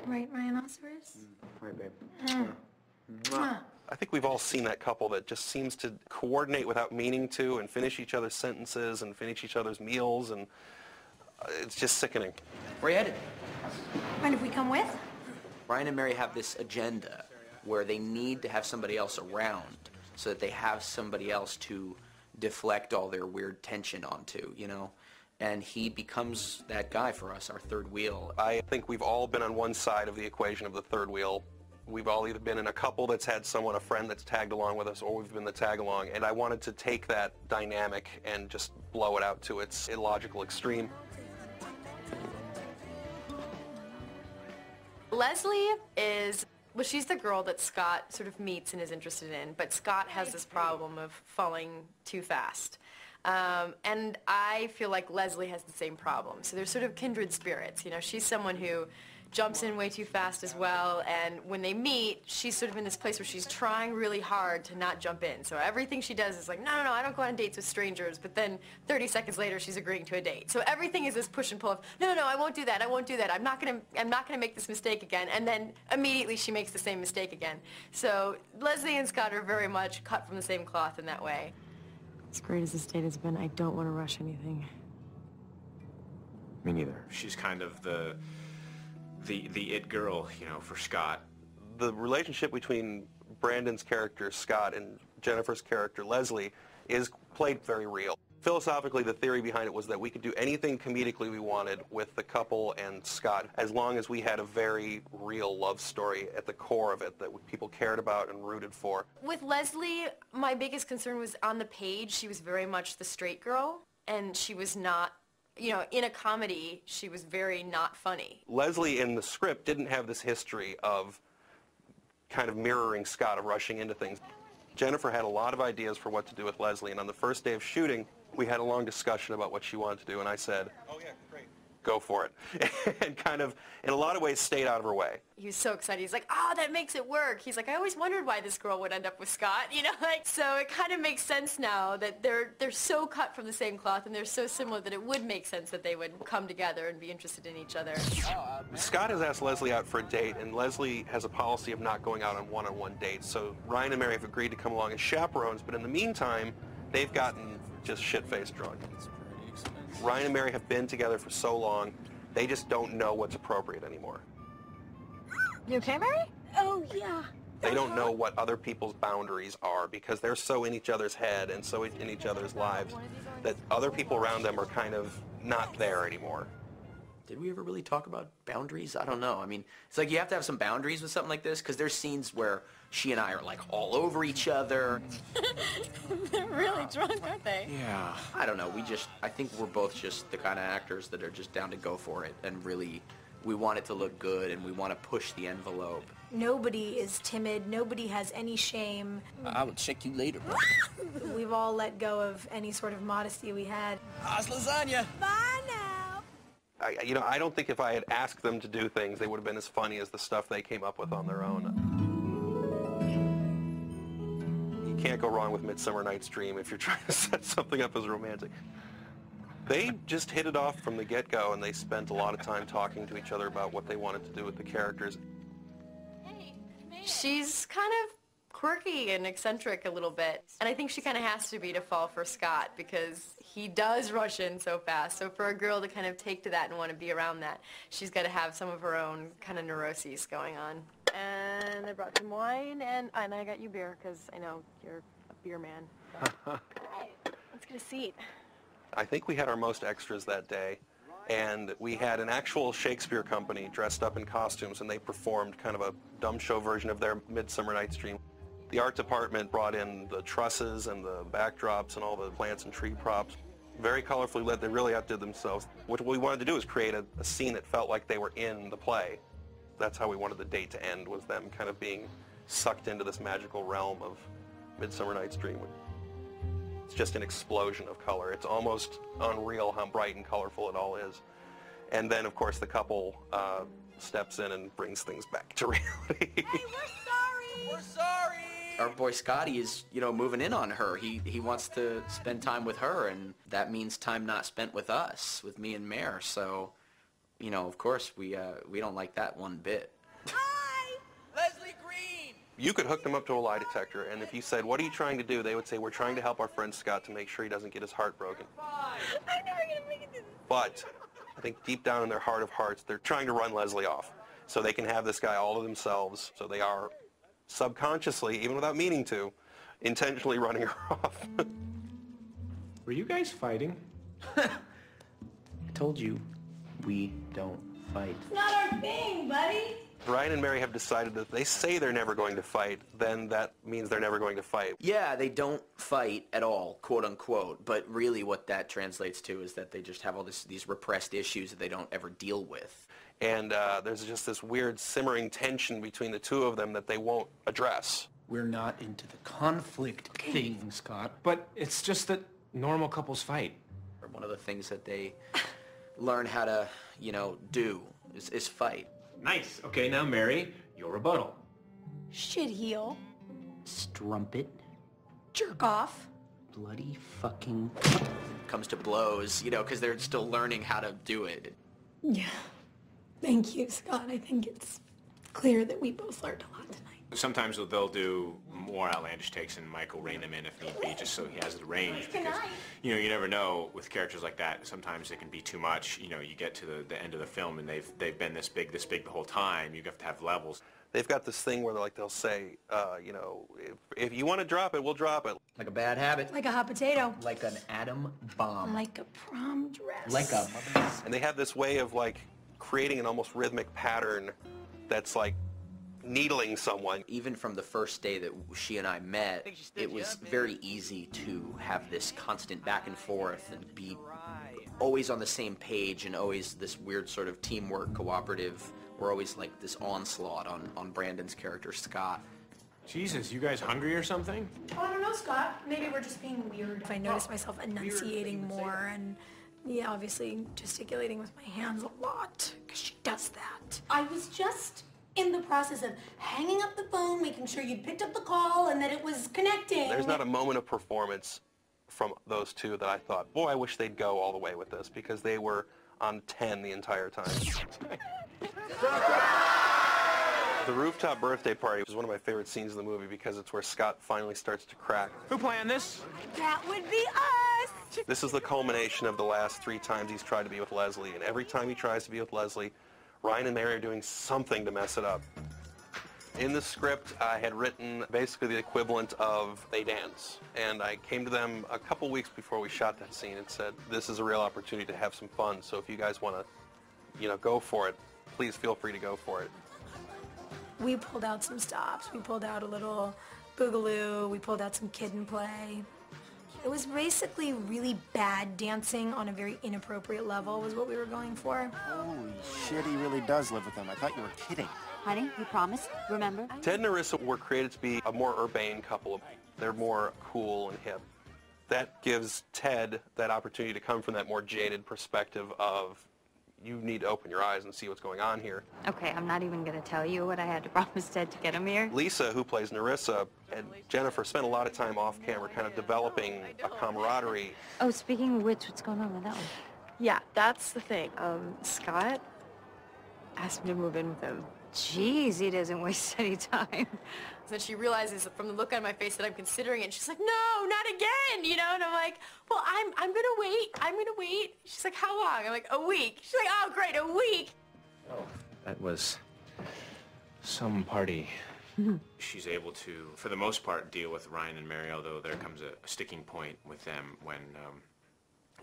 Right, rhinoceros? Right, babe. I think we've all seen that couple that just seems to coordinate without meaning to and finish each other's sentences and finish each other's meals, and it's just sickening. Where you headed? Mind if we come with? Ryan and Mary have this agenda where they need to have somebody else around so that they have somebody else to deflect all their weird tension onto, you know? And he becomes that guy for us, our third wheel. I think we've all been on one side of the equation of the third wheel. We've all either been in a couple that's had someone, a friend that's tagged along with us, or we've been the tag along. And I wanted to take that dynamic and just blow it out to its illogical extreme. Leslie is, well, she's the girl that Scott sort of meets and is interested in, but Scott has this problem of falling too fast. And I feel like Leslie has the same problem. So they're sort of kindred spirits. You know, she's someone who jumps in way too fast as well, and when they meet, she's sort of in this place where she's trying really hard to not jump in. So everything she does is like, no, I don't go on dates with strangers, but then 30 seconds later, she's agreeing to a date. So everything is this push and pull of, no, I won't do that, I'm not gonna make this mistake again, and then immediately she makes the same mistake again. So Leslie and Scott are very much cut from the same cloth in that way. As great as this date has been, I don't want to rush anything. Me neither. She's kind of the it girl, you know, for Scott. The relationship between Brandon's character, Scott, and Jennifer's character, Leslie, is played very real. Philosophically, the theory behind it was that we could do anything comedically we wanted with the couple and Scott, as long as we had a very real love story at the core of it that people cared about and rooted for. With Leslie, my biggest concern was on the page, she was very much the straight girl, and she was not, you know, in a comedy, she was very not funny. Leslie in the script didn't have this history of kind of mirroring Scott, of rushing into things. Jennifer had a lot of ideas for what to do with Leslie, and on the first day of shooting, we had a long discussion about what she wanted to do, and I said, oh yeah, great, go for it. And kind of, in a lot of ways, stayed out of her way. He was so excited. He's like, oh, that makes it work. He's like, I always wondered why this girl would end up with Scott, you know? Like, so it kind of makes sense now that they're so cut from the same cloth and they're so similar that it would make sense that they would come together and be interested in each other. Scott has asked Leslie out for a date, and Leslie has a policy of not going out on one-on-one dates. So Ryan and Mary have agreed to come along as chaperones, but in the meantime, they've gotten just shit-faced drunk. Ryan and Mary have been together for so long, they just don't know what's appropriate anymore. You okay, Mary? Oh, yeah. They don't know what other people's boundaries are because they're so in each other's head and so in each other's lives that other people around them are kind of not there anymore. Did we ever really talk about boundaries? I don't know. I mean, it's like you have to have some boundaries with something like this because there's scenes where she and I are like all over each other. They're really drunk, aren't they? Yeah. I don't know. I think we're both just the kind of actors that are just down to go for it and really, we want it to look good and we want to push the envelope. Nobody is timid. Nobody has any shame. I will check you later. We've all let go of any sort of modesty we had. How's lasagna? Bye now. I don't think if I had asked them to do things, they would have been as funny as the stuff they came up with on their own. You can't go wrong with Midsummer Night's Dream if you're trying to set something up as romantic. They just hit it off from the get-go, and they spent a lot of time talking to each other about what they wanted to do with the characters. She's kind of quirky and eccentric a little bit, and I think she kind of has to be to fall for Scott because he does rush in so fast. So for a girl to kind of take to that and want to be around that, she's got to have some of her own kind of neuroses going on. And I brought some wine, and I got you beer because I know you're a beer man. Let's get a seat. I think we had our most extras that day, and we had an actual Shakespeare company dressed up in costumes, and they performed kind of a dumb show version of their Midsummer Night's Dream. The art department brought in the trusses and the backdrops and all the plants and tree props. Very colorfully lit. They really outdid themselves. What we wanted to do was create a scene that felt like they were in the play. That's how we wanted the date to end, was them kind of being sucked into this magical realm of Midsummer Night's Dream. It's just an explosion of color. It's almost unreal how bright and colorful it all is. And then, of course, the couple steps in and brings things back to reality. Hey, we're sorry! We're sorry! Our boy Scotty is, moving in on her. He wants to spend time with her, and that means time not spent with us, with me and Mare. So, of course, we don't like that one bit. You could hook them up to a lie detector, and if you said, what are you trying to do? They would say, we're trying to help our friend Scott to make sure he doesn't get his heart broken. I'm never going to make it to this. But I think deep down in their heart of hearts, they're trying to run Leslie off so they can have this guy all to themselves. So they are subconsciously, even without meaning to, intentionally running her off. Were you guys fighting? I told you, we don't fight. It's not our thing, buddy. Ryan and Mary have decided that if they say they're never going to fight, then that means they're never going to fight. Yeah, they don't fight at all, quote unquote, but really what that translates to is that they just have all these repressed issues that they don't ever deal with. And there's just this weird simmering tension between the two of them that they won't address. We're not into the conflict thing, Scott. But it's just that normal couples fight. One of the things that they learn how to, do is fight. Nice. Okay, now Mary, your rebuttal. Shit heel. Strumpet. Jerk off. Bloody fucking... Comes to blows, because they're still learning how to do it. Yeah. Thank you, Scott. I think it's clear that we both learned a lot tonight. Sometimes they'll do more outlandish takes and Mike will rein them in if need be, just so he has the range. Because, you never know with characters like that. Sometimes it can be too much. You get to the end of the film and they've been this big the whole time. You have to have levels. They've got this thing where they'll say, if you want to drop it, we'll drop it. Like a bad habit. Like a hot potato. Like an atom bomb. Like a prom dress. Like a... And they have this way of, creating an almost rhythmic pattern that's, needling someone. Even from the first day that she and I met, it was very easy to have this constant back and forth and be always on the same page and always this weird sort of teamwork, cooperative. We're always like this onslaught on Brandon's character, Scott. Jesus, you guys hungry or something? Oh, I don't know, Scott. Maybe we're just being weird. If I notice myself enunciating more and, yeah, obviously gesticulating with my hands a lot, because she does that. I was just in the process of hanging up the phone, making sure you'd picked up the call and that it was connecting. There's not a moment of performance from those two that I thought, boy, I wish they'd go all the way with this, because they were on 10 the entire time. The rooftop birthday party was one of my favorite scenes in the movie because it's where Scott finally starts to crack. Who planned this? That would be us! This is the culmination of the last 3 times he's tried to be with Leslie, and every time he tries to be with Leslie, Ryan and Mary are doing something to mess it up. In the script, I had written basically the equivalent of they dance, and I came to them a couple weeks before we shot that scene and said, this is a real opportunity to have some fun, so if you guys want to, go for it, please feel free to go for it. We pulled out some stops. We pulled out a little boogaloo. We pulled out some kid and play. It was basically really bad dancing on a very inappropriate level was what we were going for. Holy shit, he really does live with them. I thought you were kidding. Honey, you promised, remember? Ted and Narissa were created to be a more urbane couple. They're more cool and hip. That gives Ted that opportunity to come from that more jaded perspective of, you need to open your eyes and see what's going on here. Okay, I'm not even going to tell you what I had to promise Ted to get him here. Lisa, who plays Narissa, and Jennifer spent a lot of time off camera kind of developing a camaraderie. Oh, speaking of which, what's going on with that one? Yeah, that's the thing. Scott asked me to move in with him. Jeez, he doesn't waste any time. Then she realizes from the look on my face that I'm considering it, and she's like, no, not again, and I'm like, well, I'm gonna wait. She's like, how long? I'm like, a week. She's like, oh, great, a week. Oh, that was some party. She's able to, for the most part, deal with Ryan and Mary, although there comes a sticking point with them when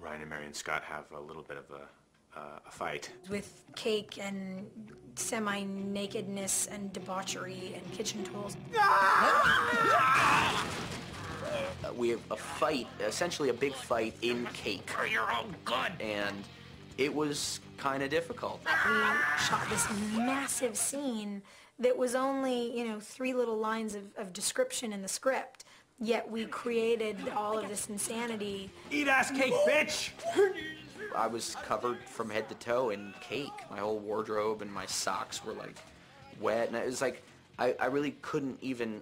Ryan and Mary and Scott have a little bit of a fight. With cake and semi-nakedness and debauchery and kitchen tools. We have a fight, essentially a big fight in cake. For your own good. And it was kind of difficult. We shot this massive scene that was only, 3 little lines of description in the script, yet we created all of this insanity. Eat ass cake, bitch! I was covered from head to toe in cake. My whole wardrobe and my socks were wet, and it was I really couldn't even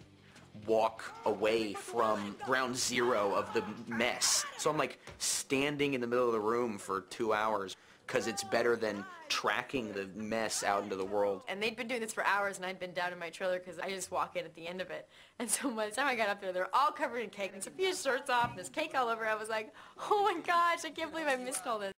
walk away from ground zero of the mess. So I'm standing in the middle of the room for 2 hours because it's better than tracking the mess out into the world. And they'd been doing this for hours, and I'd been down in my trailer because I just walk in at the end of it. And so by the time I got up there, they're all covered in cake, and Sophia's shirt's off, and there's cake all over. I was like, oh my gosh, I can't believe I missed all this.